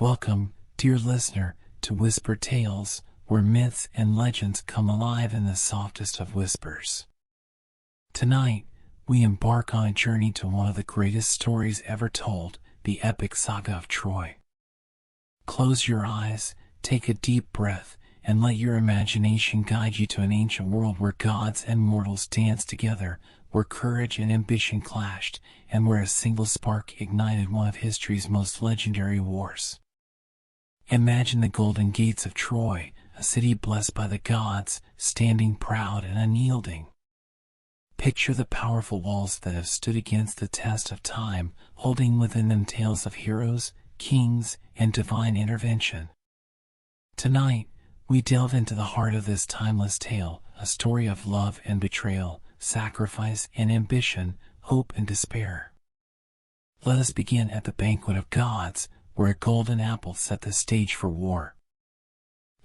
Welcome, dear listener, to Whisper Tales, where myths and legends come alive in the softest of whispers. Tonight, we embark on a journey to one of the greatest stories ever told, the epic saga of Troy. Close your eyes, take a deep breath, and let your imagination guide you to an ancient world where gods and mortals danced together, where courage and ambition clashed, and where a single spark ignited one of history's most legendary wars. Imagine the golden gates of Troy, a city blessed by the gods, standing proud and unyielding. Picture the powerful walls that have stood against the test of time, holding within them tales of heroes, kings, and divine intervention. Tonight, we delve into the heart of this timeless tale, a story of love and betrayal, sacrifice and ambition, hope and despair. Let us begin at the banquet of gods, where a golden apple set the stage for war.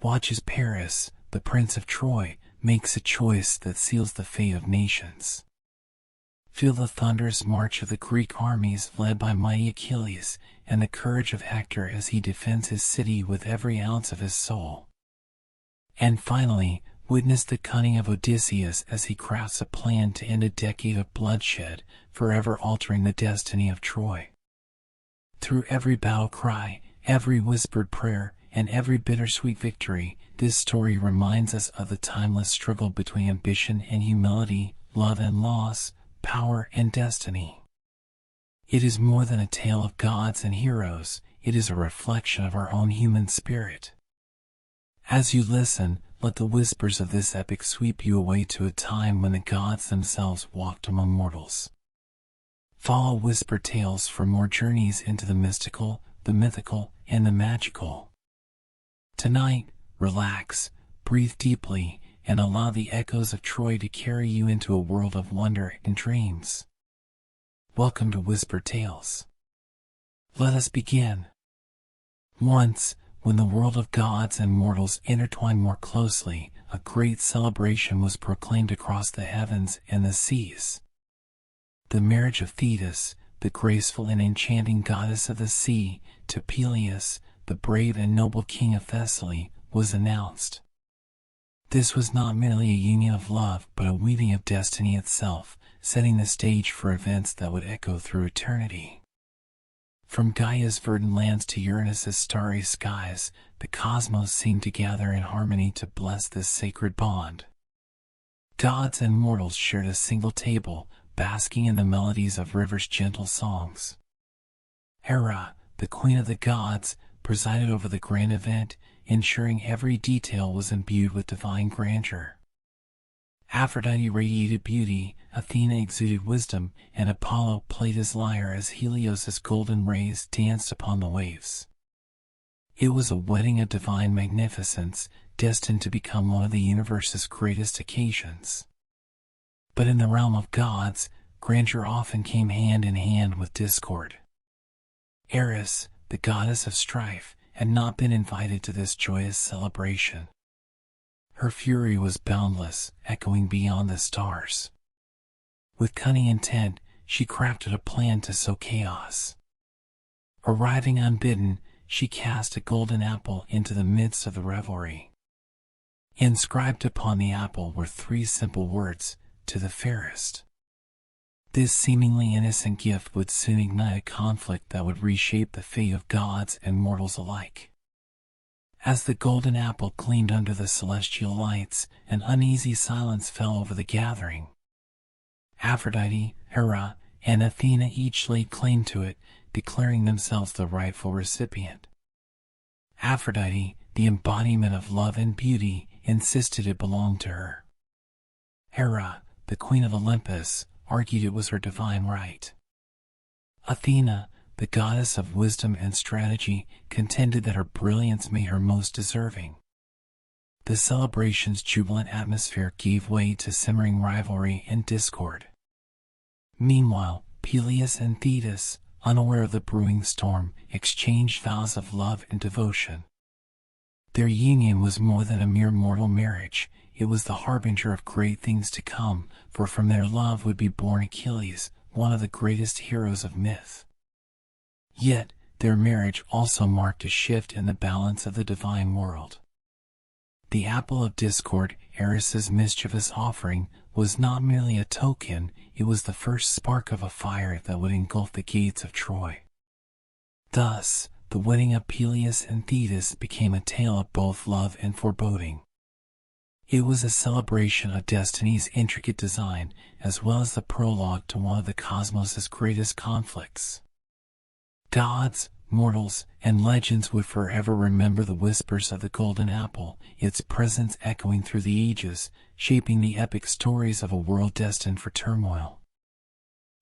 Watch as Paris, the prince of Troy, makes a choice that seals the fate of nations. Feel the thunderous march of the Greek armies led by mighty Achilles, and the courage of Hector as he defends his city with every ounce of his soul. And finally, witness the cunning of Odysseus as he crafts a plan to end a decade of bloodshed, forever altering the destiny of Troy. Through every battle cry, every whispered prayer, and every bittersweet victory, this story reminds us of the timeless struggle between ambition and humility, love and loss, power and destiny. It is more than a tale of gods and heroes, it is a reflection of our own human spirit. As you listen, let the whispers of this epic sweep you away to a time when the gods themselves walked among mortals. Follow Whisper Tales for more journeys into the mystical, the mythical, and the magical. Tonight, relax, breathe deeply, and allow the echoes of Troy to carry you into a world of wonder and dreams. Welcome to Whisper Tales. Let us begin. Once, when the world of gods and mortals intertwined more closely, a great celebration was proclaimed across the heavens and the seas. The marriage of Thetis, the graceful and enchanting goddess of the sea, to Peleus, the brave and noble king of Thessaly, was announced. This was not merely a union of love, but a weaving of destiny itself, setting the stage for events that would echo through eternity. From Gaia's verdant lands to Uranus's starry skies, the cosmos seemed to gather in harmony to bless this sacred bond. Gods and mortals shared a single table, basking in the melodies of rivers' gentle songs. Hera, the queen of the gods, presided over the grand event, ensuring every detail was imbued with divine grandeur. Aphrodite radiated beauty, Athena exuded wisdom, and Apollo played his lyre as Helios's golden rays danced upon the waves. It was a wedding of divine magnificence, destined to become one of the universe's greatest occasions. But in the realm of gods, grandeur often came hand in hand with discord. Eris, the goddess of strife, had not been invited to this joyous celebration. Her fury was boundless, echoing beyond the stars. With cunning intent, she crafted a plan to sow chaos. Arriving unbidden, she cast a golden apple into the midst of the revelry. Inscribed upon the apple were 3 simple words, "To the fairest." This seemingly innocent gift would soon ignite a conflict that would reshape the fate of gods and mortals alike. As the golden apple gleamed under the celestial lights, an uneasy silence fell over the gathering. Aphrodite, Hera, and Athena each laid claim to it, declaring themselves the rightful recipient. Aphrodite, the embodiment of love and beauty, insisted it belonged to her. Hera, the queen of Olympus, argued it was her divine right. Athena, the goddess of wisdom and strategy, contended that her brilliance made her most deserving. The celebration's jubilant atmosphere gave way to simmering rivalry and discord. Meanwhile, Peleus and Thetis, unaware of the brewing storm, exchanged vows of love and devotion. Their union was more than a mere mortal marriage, it was the harbinger of great things to come, for from their love would be born Achilles, one of the greatest heroes of myth. Yet, their marriage also marked a shift in the balance of the divine world. The apple of discord, Ares's mischievous offering, was not merely a token, it was the first spark of a fire that would engulf the gates of Troy. Thus, the wedding of Peleus and Thetis became a tale of both love and foreboding. It was a celebration of destiny's intricate design, as well as the prologue to one of the cosmos' greatest conflicts. Gods, mortals, and legends would forever remember the whispers of the golden apple, its presence echoing through the ages, shaping the epic stories of a world destined for turmoil.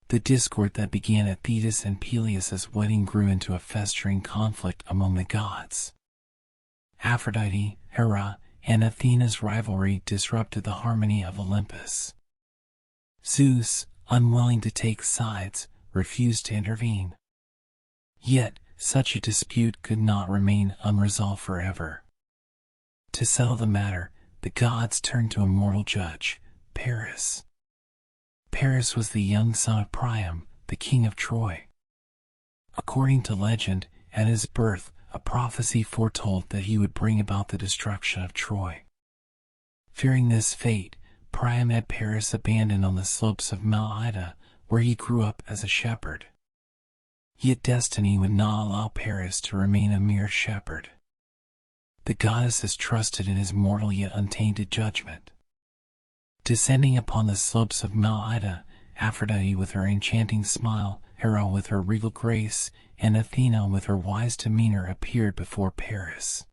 The discord that began at Thetis and Peleus' wedding grew into a festering conflict among the gods. Aphrodite, Hera, and Athena's rivalry disrupted the harmony of Olympus. Zeus, unwilling to take sides, refused to intervene. Yet, such a dispute could not remain unresolved forever. To settle the matter, the gods turned to a mortal judge, Paris. Paris was the young son of Priam, the king of Troy. According to legend, at his birth, a prophecy foretold that he would bring about the destruction of Troy. Fearing this fate, Priam had Paris abandoned on the slopes of Mount Ida, where he grew up as a shepherd. Yet destiny would not allow Paris to remain a mere shepherd. The goddesses trusted in his mortal yet untainted judgment. Descending upon the slopes of Mount Ida, Aphrodite with her enchanting smile, Hera with her regal grace, and Athena with her wise demeanor appeared before Paris.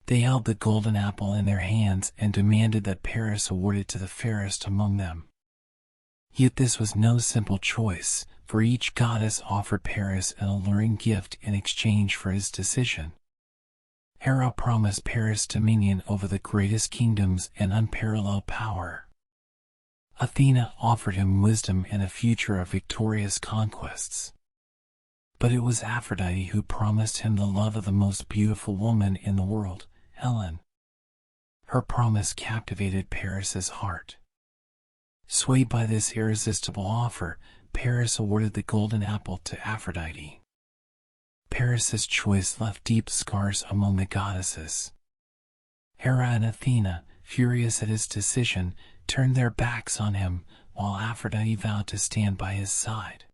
They held the golden apple in their hands and demanded that Paris award it to the fairest among them. Yet this was no simple choice, for each goddess offered Paris an alluring gift in exchange for his decision. Hera promised Paris dominion over the greatest kingdoms and unparalleled power. Athena offered him wisdom and a future of victorious conquests. But it was Aphrodite who promised him the love of the most beautiful woman in the world, Helen. Her promise captivated Paris's heart. Swayed by this irresistible offer, Paris awarded the golden apple to Aphrodite. Paris's choice left deep scars among the goddesses. Hera and Athena, furious at his decision, turned their backs on him, while Aphrodite vowed to stand by his side.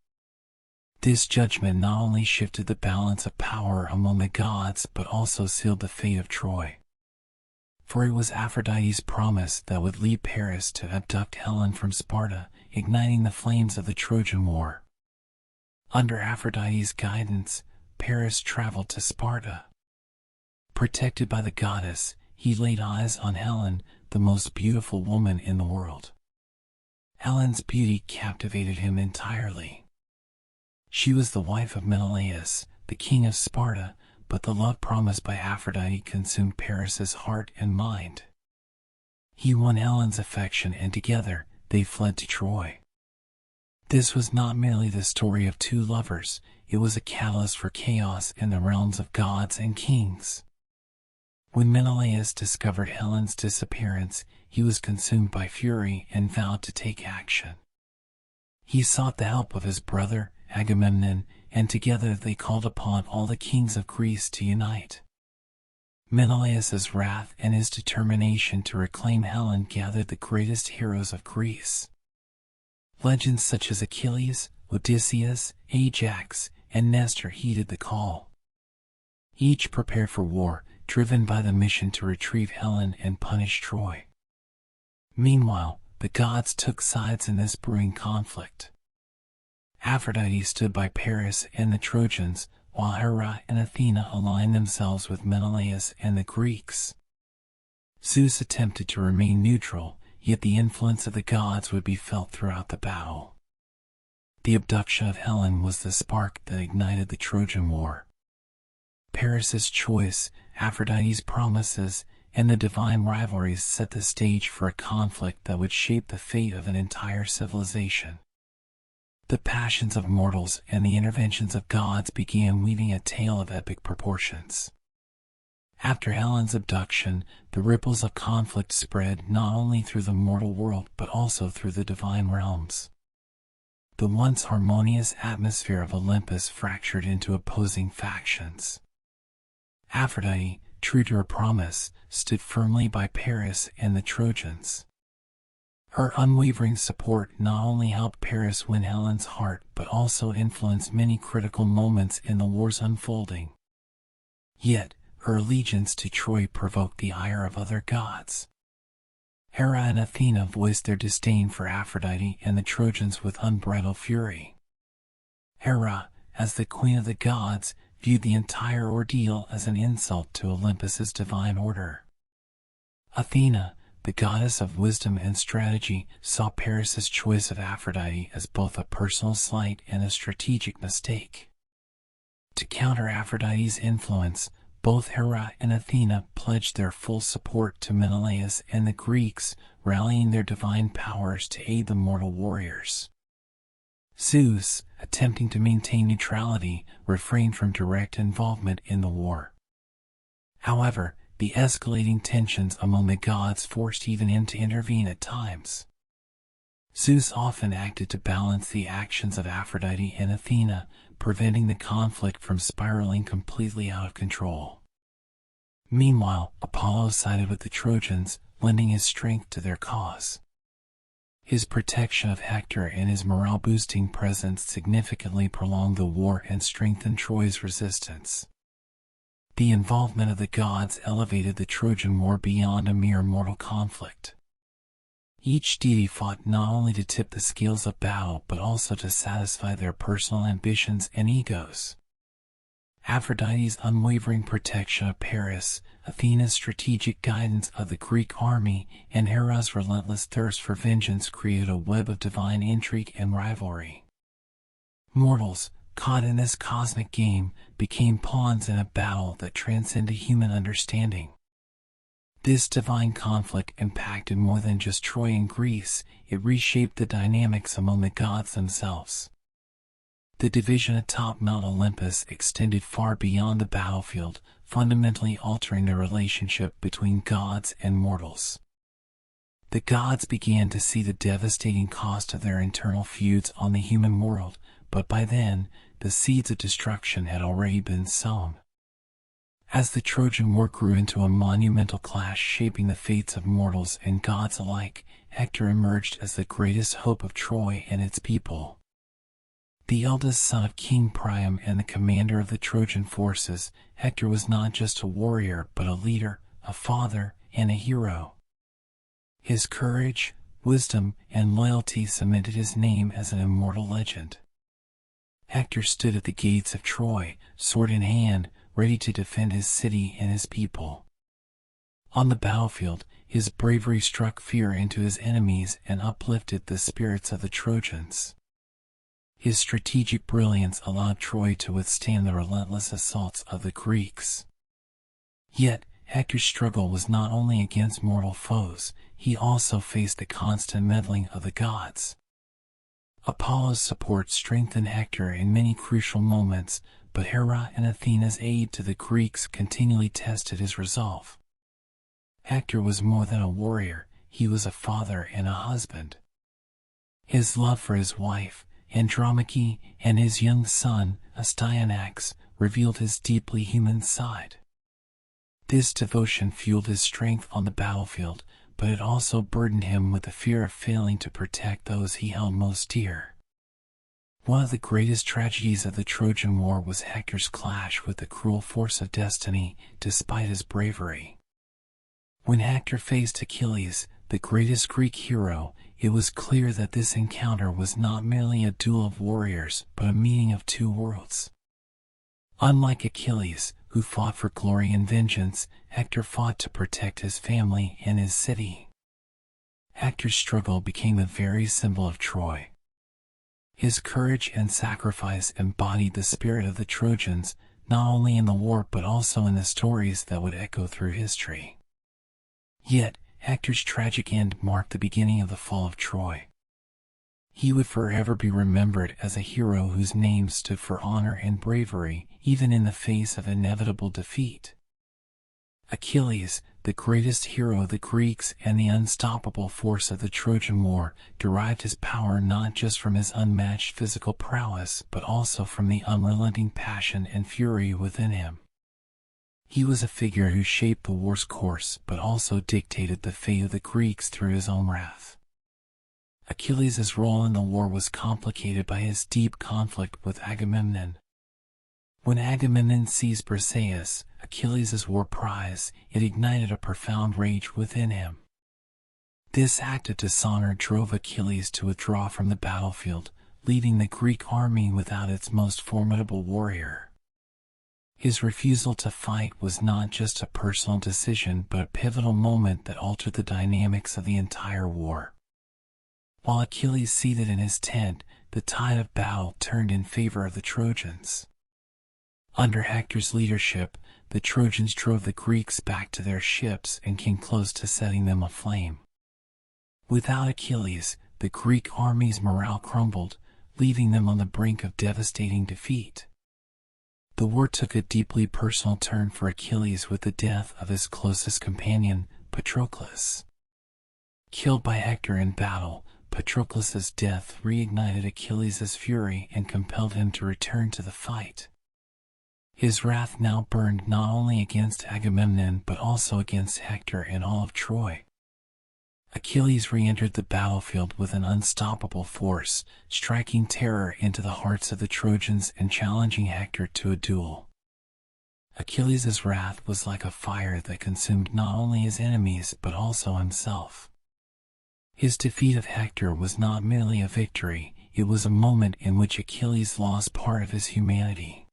This judgment not only shifted the balance of power among the gods but also sealed the fate of Troy. For it was Aphrodite's promise that would lead Paris to abduct Helen from Sparta, igniting the flames of the Trojan War. Under Aphrodite's guidance, Paris traveled to Sparta. Protected by the goddess, he laid eyes on Helen, the most beautiful woman in the world. Helen's beauty captivated him entirely. She was the wife of Menelaus, the king of Sparta, but the love promised by Aphrodite consumed Paris's heart and mind. He won Helen's affection and together, they fled to Troy. This was not merely the story of two lovers, it was a catalyst for chaos in the realms of gods and kings. When Menelaus discovered Helen's disappearance, he was consumed by fury and vowed to take action. He sought the help of his brother, Agamemnon, and together they called upon all the kings of Greece to unite. Menelaus's wrath and his determination to reclaim Helen gathered the greatest heroes of Greece. Legends such as Achilles, Odysseus, Ajax, and Nestor heeded the call. Each prepared for war, driven by the mission to retrieve Helen and punish Troy. Meanwhile, the gods took sides in this brewing conflict. Aphrodite stood by Paris and the Trojans, while Hera and Athena aligned themselves with Menelaus and the Greeks. Zeus attempted to remain neutral, yet the influence of the gods would be felt throughout the battle. The abduction of Helen was the spark that ignited the Trojan War. Paris's choice, Aphrodite's promises, and the divine rivalries set the stage for a conflict that would shape the fate of an entire civilization. The passions of mortals and the interventions of gods began weaving a tale of epic proportions. After Helen's abduction, the ripples of conflict spread not only through the mortal world but also through the divine realms. The once harmonious atmosphere of Olympus fractured into opposing factions. Aphrodite, true to her promise, stood firmly by Paris and the Trojans. Her unwavering support not only helped Paris win Helen's heart but also influenced many critical moments in the war's unfolding. Yet, her allegiance to Troy provoked the ire of other gods. Hera and Athena voiced their disdain for Aphrodite and the Trojans with unbridled fury. Hera, as the queen of the gods, viewed the entire ordeal as an insult to Olympus's divine order. Athena, the goddess of wisdom and strategy, saw Paris's choice of Aphrodite as both a personal slight and a strategic mistake. To counter Aphrodite's influence, both Hera and Athena pledged their full support to Menelaus and the Greeks, rallying their divine powers to aid the mortal warriors. Zeus, attempting to maintain neutrality, refrained from direct involvement in the war. However, the escalating tensions among the gods forced even him to intervene at times. Zeus often acted to balance the actions of Aphrodite and Athena, preventing the conflict from spiraling completely out of control. Meanwhile, Apollo sided with the Trojans, lending his strength to their cause. His protection of Hector and his morale-boosting presence significantly prolonged the war and strengthened Troy's resistance. The involvement of the gods elevated the Trojan War beyond a mere mortal conflict. Each deity fought not only to tip the scales of battle but also to satisfy their personal ambitions and egos. Aphrodite's unwavering protection of Paris, Athena's strategic guidance of the Greek army, and Hera's relentless thirst for vengeance created a web of divine intrigue and rivalry. Mortals, caught in this cosmic game, became pawns in a battle that transcended human understanding. This divine conflict impacted more than just Troy and Greece, it reshaped the dynamics among the gods themselves. The division atop Mount Olympus extended far beyond the battlefield, fundamentally altering the relationship between gods and mortals. The gods began to see the devastating cost of their internal feuds on the human world, but by then, the seeds of destruction had already been sown. As the Trojan War grew into a monumental clash shaping the fates of mortals and gods alike, Hector emerged as the greatest hope of Troy and its people. The eldest son of King Priam and the commander of the Trojan forces, Hector was not just a warrior but a leader, a father, and a hero. His courage, wisdom, and loyalty cemented his name as an immortal legend. Hector stood at the gates of Troy, sword in hand, ready to defend his city and his people. On the battlefield, his bravery struck fear into his enemies and uplifted the spirits of the Trojans. His strategic brilliance allowed Troy to withstand the relentless assaults of the Greeks. Yet, Hector's struggle was not only against mortal foes, he also faced the constant meddling of the gods. Apollo's support strengthened Hector in many crucial moments, but Hera and Athena's aid to the Greeks continually tested his resolve. Hector was more than a warrior, he was a father and a husband. His love for his wife, Andromache, and his young son, Astyanax, revealed his deeply human side. This devotion fueled his strength on the battlefield, but it also burdened him with the fear of failing to protect those he held most dear. One of the greatest tragedies of the Trojan War was Hector's clash with the cruel force of destiny, despite his bravery. When Hector faced Achilles, the greatest Greek hero, it was clear that this encounter was not merely a duel of warriors, but a meeting of two worlds. Unlike Achilles, who fought for glory and vengeance, Hector fought to protect his family and his city. Hector's struggle became the very symbol of Troy. His courage and sacrifice embodied the spirit of the Trojans, not only in the war but also in the stories that would echo through history. Yet, Hector's tragic end marked the beginning of the fall of Troy. He would forever be remembered as a hero whose name stood for honor and bravery, even in the face of inevitable defeat. Achilles, the greatest hero of the Greeks and the unstoppable force of the Trojan War, derived his power not just from his unmatched physical prowess but also from the unrelenting passion and fury within him. He was a figure who shaped the war's course but also dictated the fate of the Greeks through his own wrath. Achilles' role in the war was complicated by his deep conflict with Agamemnon. When Agamemnon seized Briseis, Achilles' war prize, it ignited a profound rage within him. This act of dishonor drove Achilles to withdraw from the battlefield, leaving the Greek army without its most formidable warrior. His refusal to fight was not just a personal decision but a pivotal moment that altered the dynamics of the entire war. While Achilles seated in his tent, the tide of battle turned in favor of the Trojans. Under Hector's leadership, the Trojans drove the Greeks back to their ships and came close to setting them aflame. Without Achilles, the Greek army's morale crumbled, leaving them on the brink of devastating defeat. The war took a deeply personal turn for Achilles with the death of his closest companion, Patroclus. Killed by Hector in battle, Patroclus' death reignited Achilles' fury and compelled him to return to the fight. His wrath now burned not only against Agamemnon but also against Hector and all of Troy. Achilles re-entered the battlefield with an unstoppable force, striking terror into the hearts of the Trojans and challenging Hector to a duel. Achilles' wrath was like a fire that consumed not only his enemies but also himself. His defeat of Hector was not merely a victory, it was a moment in which Achilles lost part of his humanity.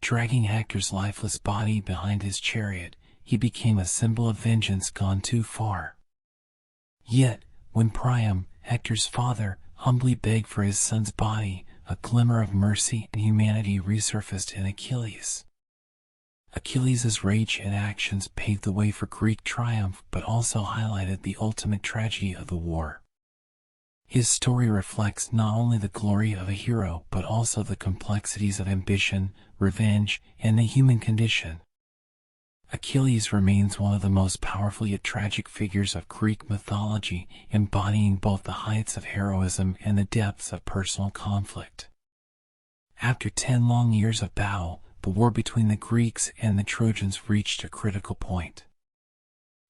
Dragging Hector's lifeless body behind his chariot, he became a symbol of vengeance gone too far. Yet, when Priam, Hector's father, humbly begged for his son's body, a glimmer of mercy and humanity resurfaced in Achilles. Achilles' rage and actions paved the way for Greek triumph but also highlighted the ultimate tragedy of the war. His story reflects not only the glory of a hero but also the complexities of ambition, revenge, and the human condition. Achilles remains one of the most powerful yet tragic figures of Greek mythology, embodying both the heights of heroism and the depths of personal conflict. After 10 long years of battle, the war between the Greeks and the Trojans reached a critical point.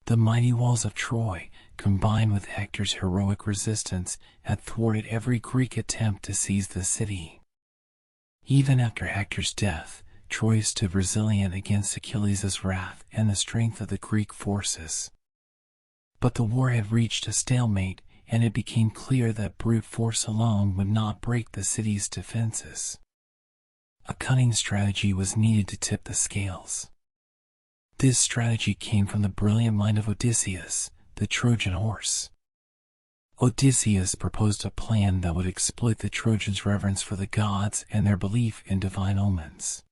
The mighty walls of Troy, combined with Hector's heroic resistance, had thwarted every Greek attempt to seize the city. Even after Hector's death, Troy stood resilient against Achilles' wrath and the strength of the Greek forces. But the war had reached a stalemate, and it became clear that brute force alone would not break the city's defenses. A cunning strategy was needed to tip the scales. This strategy came from the brilliant mind of Odysseus, the Trojan Horse. Odysseus proposed a plan that would exploit the Trojans' reverence for the gods and their belief in divine omens.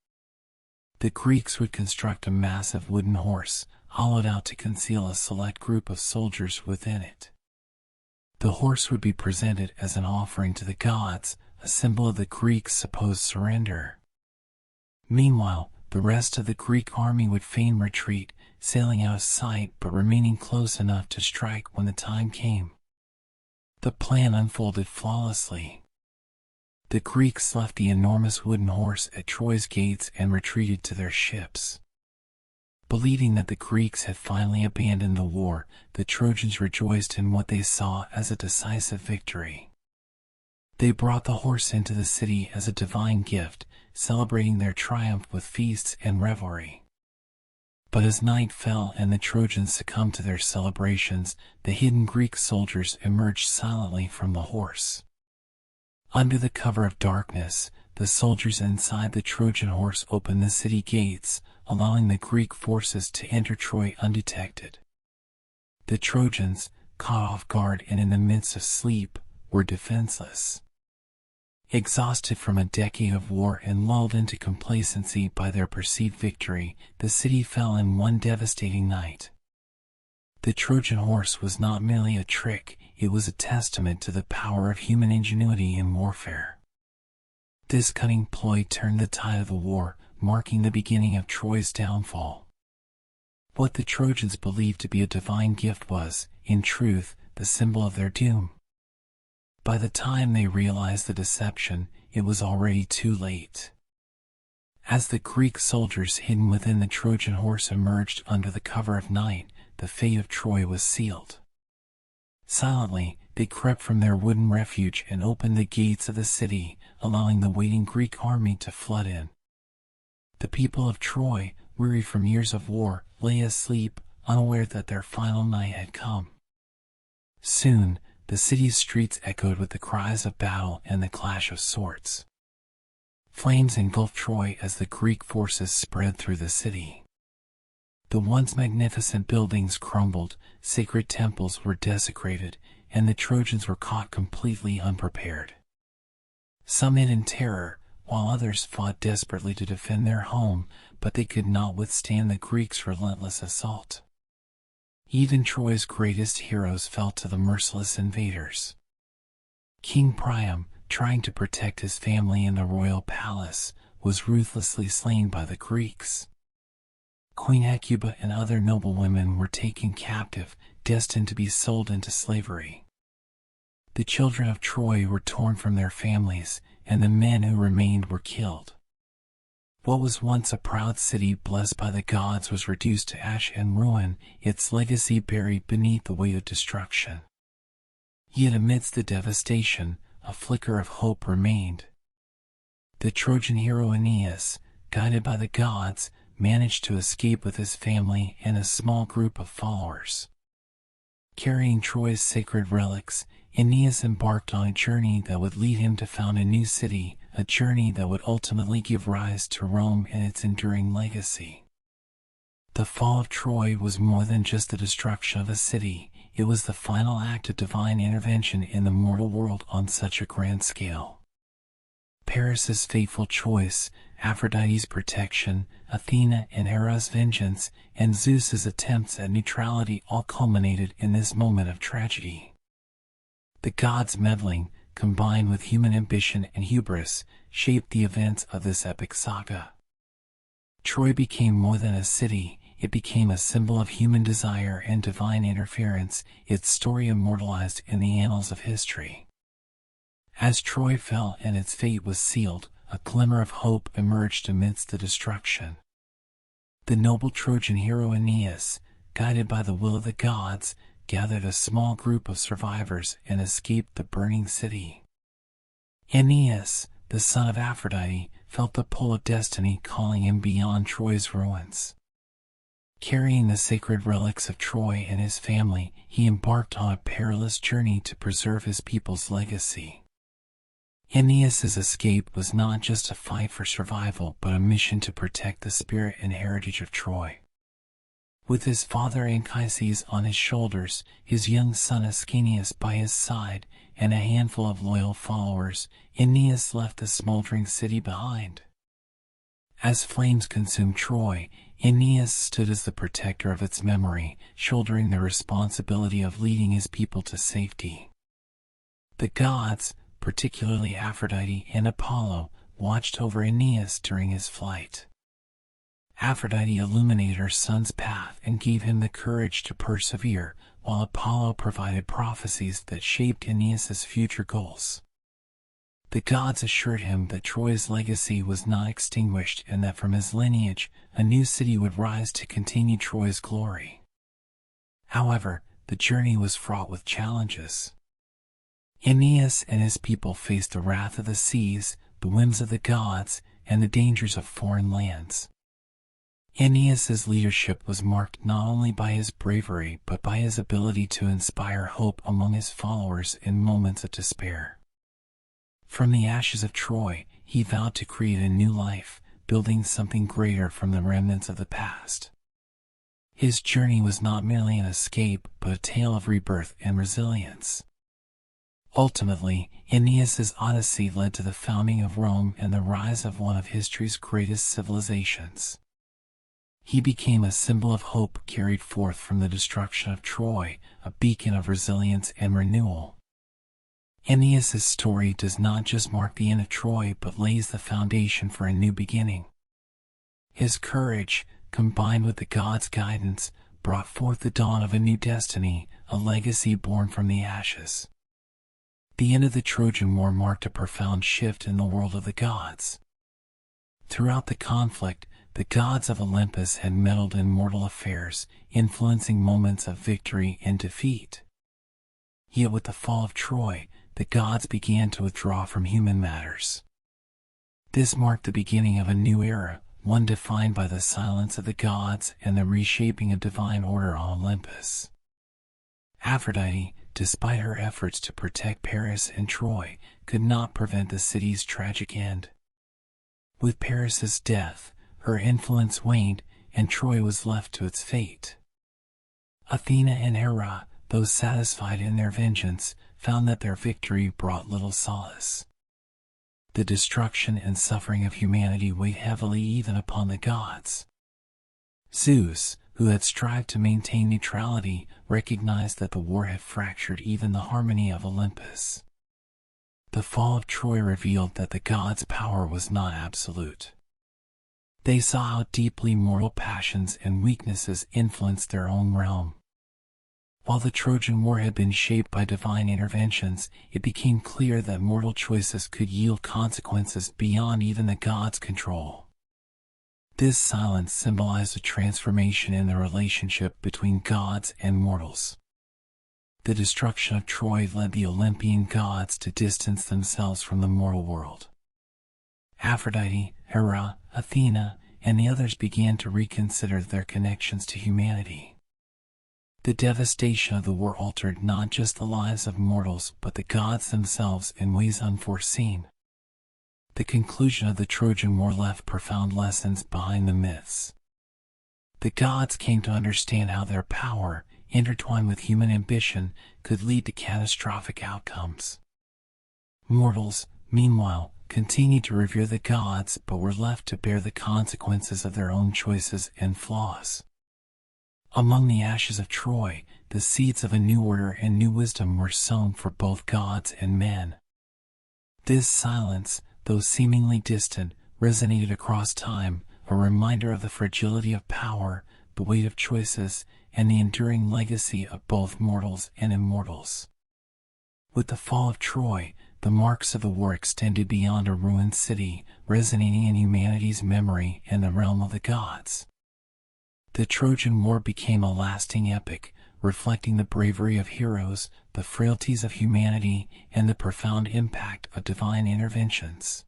The Greeks would construct a massive wooden horse, hollowed out to conceal a select group of soldiers within it. The horse would be presented as an offering to the gods, a symbol of the Greeks' supposed surrender. Meanwhile, the rest of the Greek army would feign retreat, sailing out of sight but remaining close enough to strike when the time came. The plan unfolded flawlessly. The Greeks left the enormous wooden horse at Troy's gates and retreated to their ships. Believing that the Greeks had finally abandoned the war, the Trojans rejoiced in what they saw as a decisive victory. They brought the horse into the city as a divine gift, celebrating their triumph with feasts and revelry. But as night fell and the Trojans succumbed to their celebrations, the hidden Greek soldiers emerged silently from the horse. Under the cover of darkness, the soldiers inside the Trojan horse opened the city gates, allowing the Greek forces to enter Troy undetected. The Trojans, caught off guard and in the midst of sleep, were defenseless. Exhausted from a decade of war and lulled into complacency by their perceived victory, the city fell in one devastating night. The Trojan horse was not merely a trick, it was a testament to the power of human ingenuity in warfare. This cunning ploy turned the tide of the war, marking the beginning of Troy's downfall. What the Trojans believed to be a divine gift was, in truth, the symbol of their doom. By the time they realized the deception, it was already too late. As the Greek soldiers hidden within the Trojan horse emerged under the cover of night, the fate of Troy was sealed. Silently, they crept from their wooden refuge and opened the gates of the city, allowing the waiting Greek army to flood in. The people of Troy, weary from years of war, lay asleep, unaware that their final night had come. Soon, the city's streets echoed with the cries of battle and the clash of swords. Flames engulfed Troy as the Greek forces spread through the city. The once magnificent buildings crumbled, sacred temples were desecrated, and the Trojans were caught completely unprepared. Some hid in terror, while others fought desperately to defend their home, but they could not withstand the Greeks' relentless assault. Even Troy's greatest heroes fell to the merciless invaders. King Priam, trying to protect his family in the royal palace, was ruthlessly slain by the Greeks. Queen Hecuba and other noblewomen were taken captive, destined to be sold into slavery. The children of Troy were torn from their families, and the men who remained were killed. What was once a proud city blessed by the gods was reduced to ash and ruin, its legacy buried beneath the weight of destruction. Yet amidst the devastation, a flicker of hope remained. The Trojan hero Aeneas, guided by the gods, managed to escape with his family and a small group of followers. Carrying Troy's sacred relics, Aeneas embarked on a journey that would lead him to found a new city, a journey that would ultimately give rise to Rome and its enduring legacy. The fall of Troy was more than just the destruction of a city, it was the final act of divine intervention in the mortal world on such a grand scale. Paris's fateful choice, Aphrodite's protection, Athena and Hera's vengeance, and Zeus's attempts at neutrality all culminated in this moment of tragedy. The gods' meddling, combined with human ambition and hubris, shaped the events of this epic saga. Troy became more than a city, it became a symbol of human desire and divine interference, its story immortalized in the annals of history. As Troy fell and its fate was sealed, a glimmer of hope emerged amidst the destruction. The noble Trojan hero Aeneas, guided by the will of the gods, gathered a small group of survivors and escaped the burning city. Aeneas, the son of Aphrodite, felt the pull of destiny calling him beyond Troy's ruins. Carrying the sacred relics of Troy and his family, he embarked on a perilous journey to preserve his people's legacy. Aeneas's escape was not just a fight for survival but a mission to protect the spirit and heritage of Troy. With his father Anchises on his shoulders, his young son Ascanius by his side, and a handful of loyal followers, Aeneas left the smoldering city behind. As flames consumed Troy, Aeneas stood as the protector of its memory, shouldering the responsibility of leading his people to safety. The gods, particularly Aphrodite and Apollo, watched over Aeneas during his flight. Aphrodite illuminated her son's path and gave him the courage to persevere, while Apollo provided prophecies that shaped Aeneas's future goals. The gods assured him that Troy's legacy was not extinguished and that from his lineage, a new city would rise to continue Troy's glory. However, the journey was fraught with challenges. Aeneas and his people faced the wrath of the seas, the whims of the gods, and the dangers of foreign lands. Aeneas's leadership was marked not only by his bravery but by his ability to inspire hope among his followers in moments of despair. From the ashes of Troy, he vowed to create a new life, building something greater from the remnants of the past. His journey was not merely an escape but a tale of rebirth and resilience. Ultimately, Aeneas's odyssey led to the founding of Rome and the rise of one of history's greatest civilizations. He became a symbol of hope carried forth from the destruction of Troy, a beacon of resilience and renewal. Aeneas's story does not just mark the end of Troy but lays the foundation for a new beginning. His courage, combined with the gods' guidance, brought forth the dawn of a new destiny, a legacy born from the ashes. The end of the Trojan War marked a profound shift in the world of the gods. Throughout the conflict, the gods of Olympus had meddled in mortal affairs, influencing moments of victory and defeat. Yet with the fall of Troy, the gods began to withdraw from human matters. This marked the beginning of a new era, one defined by the silence of the gods and the reshaping of divine order on Olympus. Aphrodite, despite her efforts to protect Paris and Troy, could not prevent the city's tragic end. With Paris's death, her influence waned, and Troy was left to its fate. Athena and Hera, though satisfied in their vengeance, found that their victory brought little solace. The destruction and suffering of humanity weighed heavily even upon the gods. Zeus, who had strived to maintain neutrality, recognized that the war had fractured even the harmony of Olympus. The fall of Troy revealed that the gods' power was not absolute. They saw how deeply mortal passions and weaknesses influenced their own realm. While the Trojan War had been shaped by divine interventions, it became clear that mortal choices could yield consequences beyond even the gods' control. This silence symbolized a transformation in the relationship between gods and mortals. The destruction of Troy led the Olympian gods to distance themselves from the mortal world. Aphrodite, Hera, Athena, and the others began to reconsider their connections to humanity. The devastation of the war altered not just the lives of mortals but the gods themselves in ways unforeseen. The conclusion of the Trojan War left profound lessons behind the myths. The gods came to understand how their power, intertwined with human ambition, could lead to catastrophic outcomes. Mortals, meanwhile, continued to revere the gods but were left to bear the consequences of their own choices and flaws. Among the ashes of Troy, the seeds of a new order and new wisdom were sown for both gods and men. This silence, though seemingly distant, resonated across time, a reminder of the fragility of power, the weight of choices, and the enduring legacy of both mortals and immortals. With the fall of Troy, the marks of the war extended beyond a ruined city, resonating in humanity's memory and the realm of the gods. The Trojan War became a lasting epic, reflecting the bravery of heroes, the frailties of humanity, and the profound impact of divine interventions.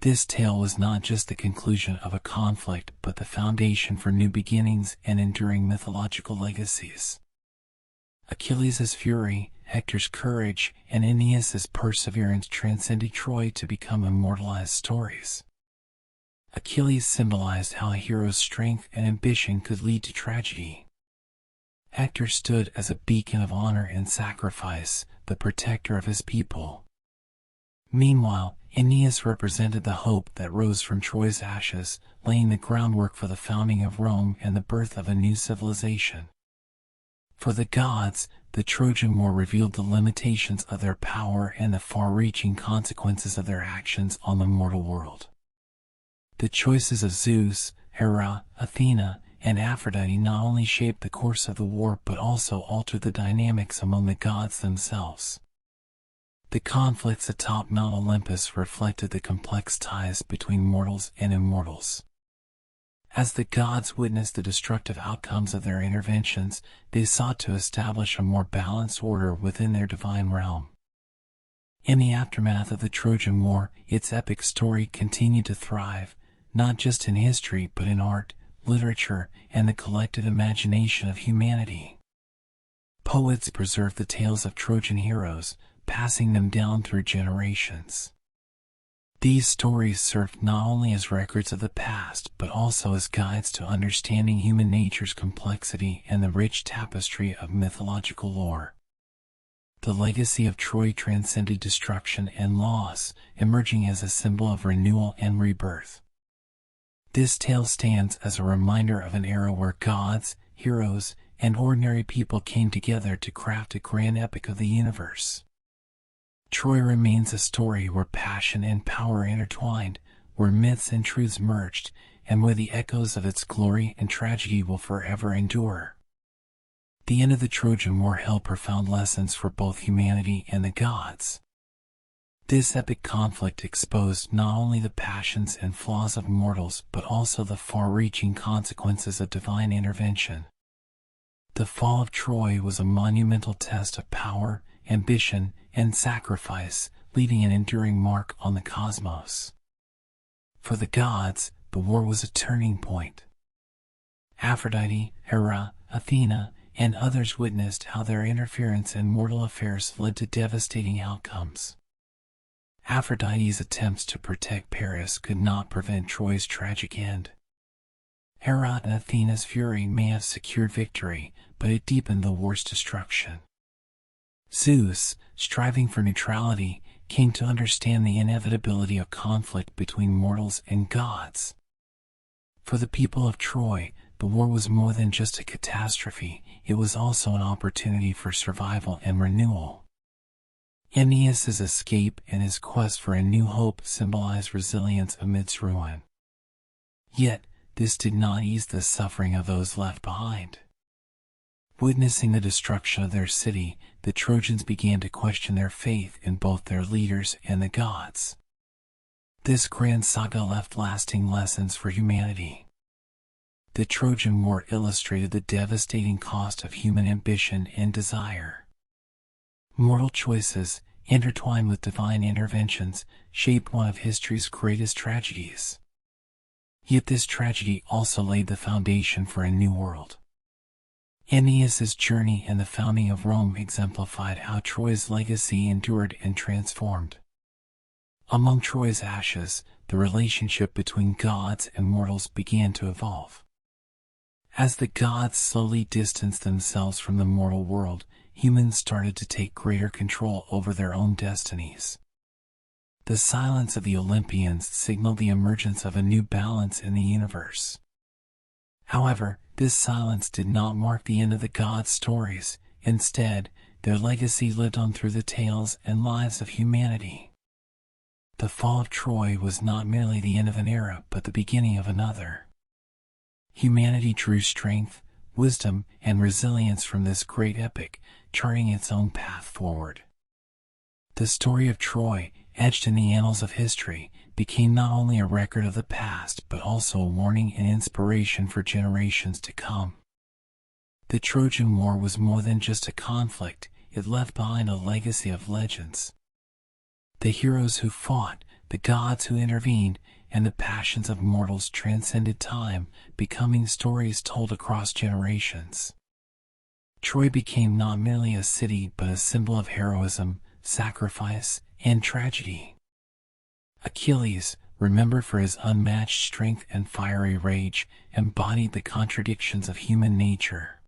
This tale was not just the conclusion of a conflict but the foundation for new beginnings and enduring mythological legacies. Achilles' fury, Hector's courage, and Aeneas' perseverance transcended Troy to become immortalized stories. Achilles symbolized how a hero's strength and ambition could lead to tragedy. Hector stood as a beacon of honor and sacrifice, the protector of his people. Meanwhile, Aeneas represented the hope that rose from Troy's ashes, laying the groundwork for the founding of Rome and the birth of a new civilization. For the gods, the Trojan War revealed the limitations of their power and the far-reaching consequences of their actions on the mortal world. The choices of Zeus, Hera, Athena, and Aphrodite not only shaped the course of the war but also altered the dynamics among the gods themselves. The conflicts atop Mount Olympus reflected the complex ties between mortals and immortals. As the gods witnessed the destructive outcomes of their interventions, they sought to establish a more balanced order within their divine realm. In the aftermath of the Trojan War, its epic story continued to thrive, not just in history but in art, literature, and the collective imagination of humanity. Poets preserved the tales of Trojan heroes, passing them down through generations. These stories served not only as records of the past but also as guides to understanding human nature's complexity and the rich tapestry of mythological lore. The legacy of Troy transcended destruction and loss, emerging as a symbol of renewal and rebirth. This tale stands as a reminder of an era where gods, heroes, and ordinary people came together to craft a grand epic of the universe. Troy remains a story where passion and power intertwined, where myths and truths merged, and where the echoes of its glory and tragedy will forever endure. The end of the Trojan War held profound lessons for both humanity and the gods. This epic conflict exposed not only the passions and flaws of mortals but also the far-reaching consequences of divine intervention. The fall of Troy was a monumental test of power, ambition, and sacrifice, leaving an enduring mark on the cosmos. For the gods, the war was a turning point. Aphrodite, Hera, Athena, and others witnessed how their interference in mortal affairs led to devastating outcomes. Aphrodite's attempts to protect Paris could not prevent Troy's tragic end. Hera and Athena's fury may have secured victory, but it deepened the war's destruction. Zeus, striving for neutrality, came to understand the inevitability of conflict between mortals and gods. For the people of Troy, the war was more than just a catastrophe, it was also an opportunity for survival and renewal. Aeneas' escape and his quest for a new hope symbolized resilience amidst ruin. Yet, this did not ease the suffering of those left behind. Witnessing the destruction of their city, the Trojans began to question their faith in both their leaders and the gods. This grand saga left lasting lessons for humanity. The Trojan War illustrated the devastating cost of human ambition and desire. Mortal choices, intertwined with divine interventions, shaped one of history's greatest tragedies. Yet this tragedy also laid the foundation for a new world. Aeneas' journey and the founding of Rome exemplified how Troy's legacy endured and transformed. Among Troy's ashes, the relationship between gods and mortals began to evolve. As the gods slowly distanced themselves from the mortal world, humans started to take greater control over their own destinies. The silence of the Olympians signaled the emergence of a new balance in the universe. However, this silence did not mark the end of the gods' stories. Instead, their legacy lived on through the tales and lives of humanity. The fall of Troy was not merely the end of an era but the beginning of another. Humanity drew strength, wisdom, and resilience from this great epic, charting its own path forward. The story of Troy, etched in the annals of history, became not only a record of the past but also a warning and inspiration for generations to come. The Trojan War was more than just a conflict, it left behind a legacy of legends. The heroes who fought, the gods who intervened, and the passions of mortals transcended time, becoming stories told across generations. Troy became not merely a city but a symbol of heroism, sacrifice, and tragedy. Achilles, remembered for his unmatched strength and fiery rage, embodied the contradictions of human nature.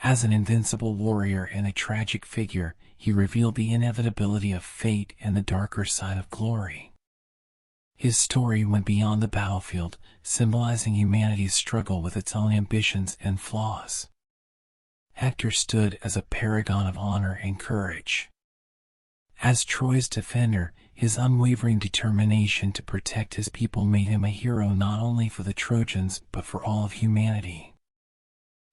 As an invincible warrior and a tragic figure, he revealed the inevitability of fate and the darker side of glory. His story went beyond the battlefield, symbolizing humanity's struggle with its own ambitions and flaws. Hector stood as a paragon of honor and courage. As Troy's defender, his unwavering determination to protect his people made him a hero not only for the Trojans but for all of humanity.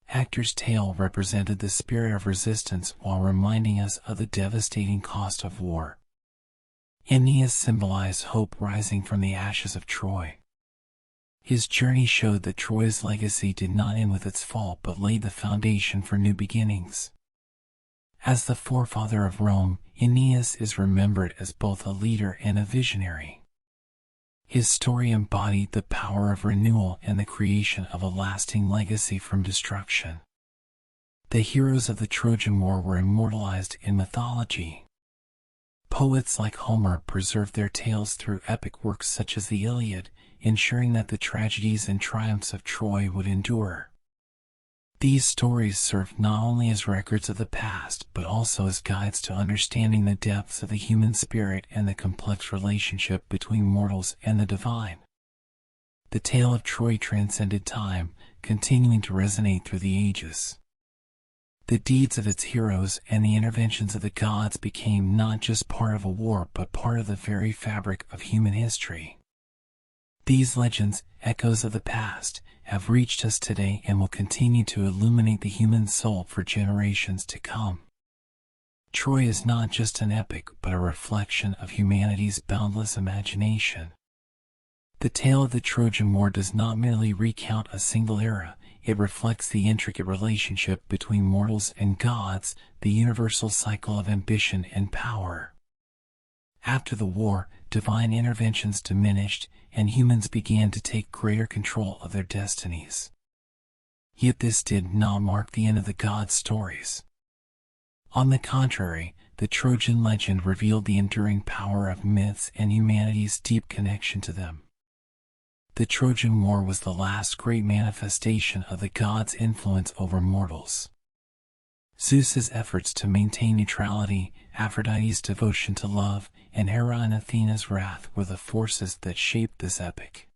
Hector's tale represented the spirit of resistance while reminding us of the devastating cost of war. Aeneas symbolized hope rising from the ashes of Troy. His journey showed that Troy's legacy did not end with its fall but laid the foundation for new beginnings. As the forefather of Rome, Aeneas is remembered as both a leader and a visionary. His story embodied the power of renewal and the creation of a lasting legacy from destruction. The heroes of the Trojan War were immortalized in mythology. Poets like Homer preserved their tales through epic works such as the Iliad, ensuring that the tragedies and triumphs of Troy would endure. These stories served not only as records of the past but also as guides to understanding the depths of the human spirit and the complex relationship between mortals and the divine. The tale of Troy transcended time, continuing to resonate through the ages. The deeds of its heroes and the interventions of the gods became not just part of a war but part of the very fabric of human history. These legends, echoes of the past, have reached us today and will continue to illuminate the human soul for generations to come. Troy is not just an epic but a reflection of humanity's boundless imagination. The tale of the Trojan War does not merely recount a single era, it reflects the intricate relationship between mortals and gods, the universal cycle of ambition and power. After the war, divine interventions diminished, and humans began to take greater control of their destinies. Yet this did not mark the end of the gods' stories. On the contrary, the Trojan legend revealed the enduring power of myths and humanity's deep connection to them. The Trojan War was the last great manifestation of the gods' influence over mortals. Zeus's efforts to maintain neutrality, Aphrodite's devotion to love, and Hera and Athena's wrath were the forces that shaped this epic.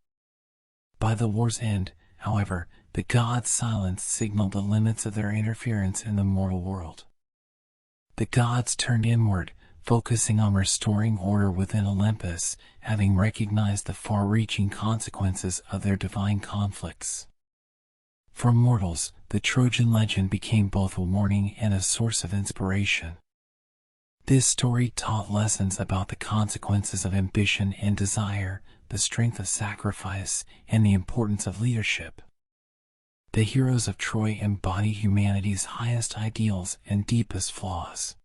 By the war's end, however, the gods' silence signaled the limits of their interference in the mortal world. The gods turned inward, focusing on restoring order within Olympus, having recognized the far-reaching consequences of their divine conflicts. For mortals, the Trojan legend became both a warning and a source of inspiration. This story taught lessons about the consequences of ambition and desire, the strength of sacrifice, and the importance of leadership. The heroes of Troy embody humanity's highest ideals and deepest flaws.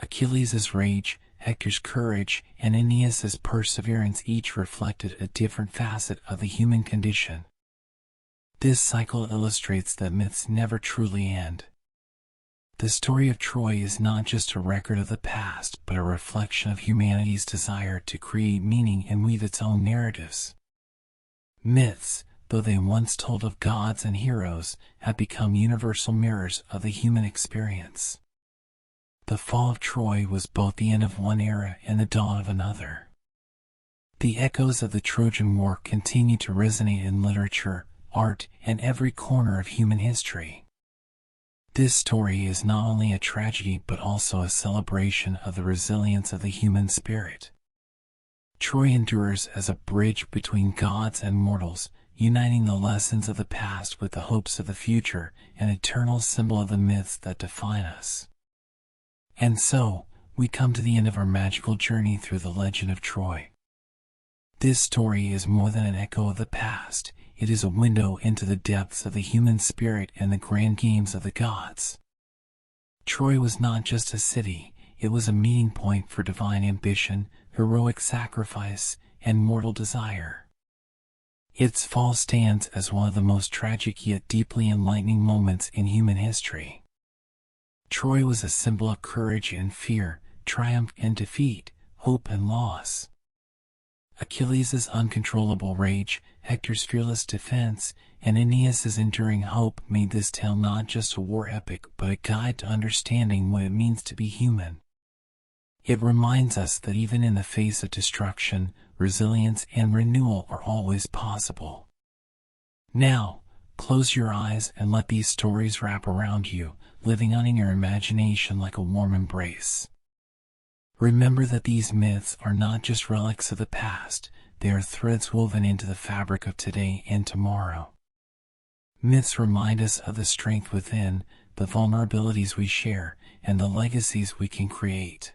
Achilles' rage, Hector's courage, and Aeneas' perseverance each reflected a different facet of the human condition. This cycle illustrates that myths never truly end. The story of Troy is not just a record of the past, but a reflection of humanity's desire to create meaning and weave its own narratives. Myths, though they once told of gods and heroes, have become universal mirrors of the human experience. The fall of Troy was both the end of one era and the dawn of another. The echoes of the Trojan War continue to resonate in literature, art, and every corner of human history. This story is not only a tragedy but also a celebration of the resilience of the human spirit. Troy endures as a bridge between gods and mortals, uniting the lessons of the past with the hopes of the future, an eternal symbol of the myths that define us. And so, we come to the end of our magical journey through the legend of Troy. This story is more than an echo of the past. It is a window into the depths of the human spirit and the grand games of the gods. Troy was not just a city, it was a meeting point for divine ambition, heroic sacrifice, and mortal desire. Its fall stands as one of the most tragic yet deeply enlightening moments in human history. Troy was a symbol of courage and fear, triumph and defeat, hope and loss. Achilles' uncontrollable rage, Hector's fearless defense, and Aeneas' enduring hope made this tale not just a war epic but a guide to understanding what it means to be human. It reminds us that even in the face of destruction, resilience and renewal are always possible. Now, close your eyes and let these stories wrap around you, living on in your imagination like a warm embrace. Remember that these myths are not just relics of the past, they are threads woven into the fabric of today and tomorrow. Myths remind us of the strength within, the vulnerabilities we share, and the legacies we can create.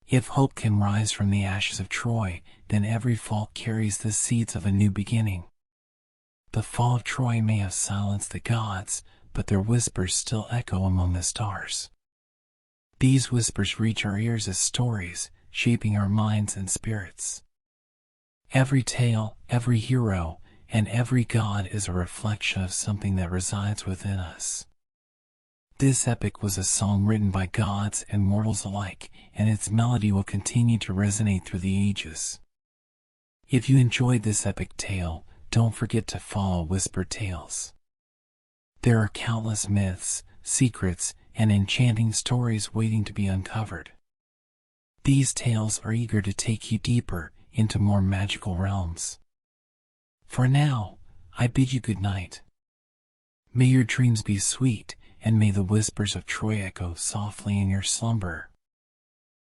If hope can rise from the ashes of Troy, then every fall carries the seeds of a new beginning. The fall of Troy may have silenced the gods, but their whispers still echo among the stars. These whispers reach our ears as stories, shaping our minds and spirits. Every tale, every hero, and every god is a reflection of something that resides within us. This epic was a song written by gods and mortals alike, and its melody will continue to resonate through the ages. If you enjoyed this epic tale, don't forget to follow Whispered Tales. There are countless myths, secrets, and enchanting stories waiting to be uncovered. These tales are eager to take you deeper into more magical realms. For now, I bid you good night. May your dreams be sweet, and may the whispers of Troy echo softly in your slumber.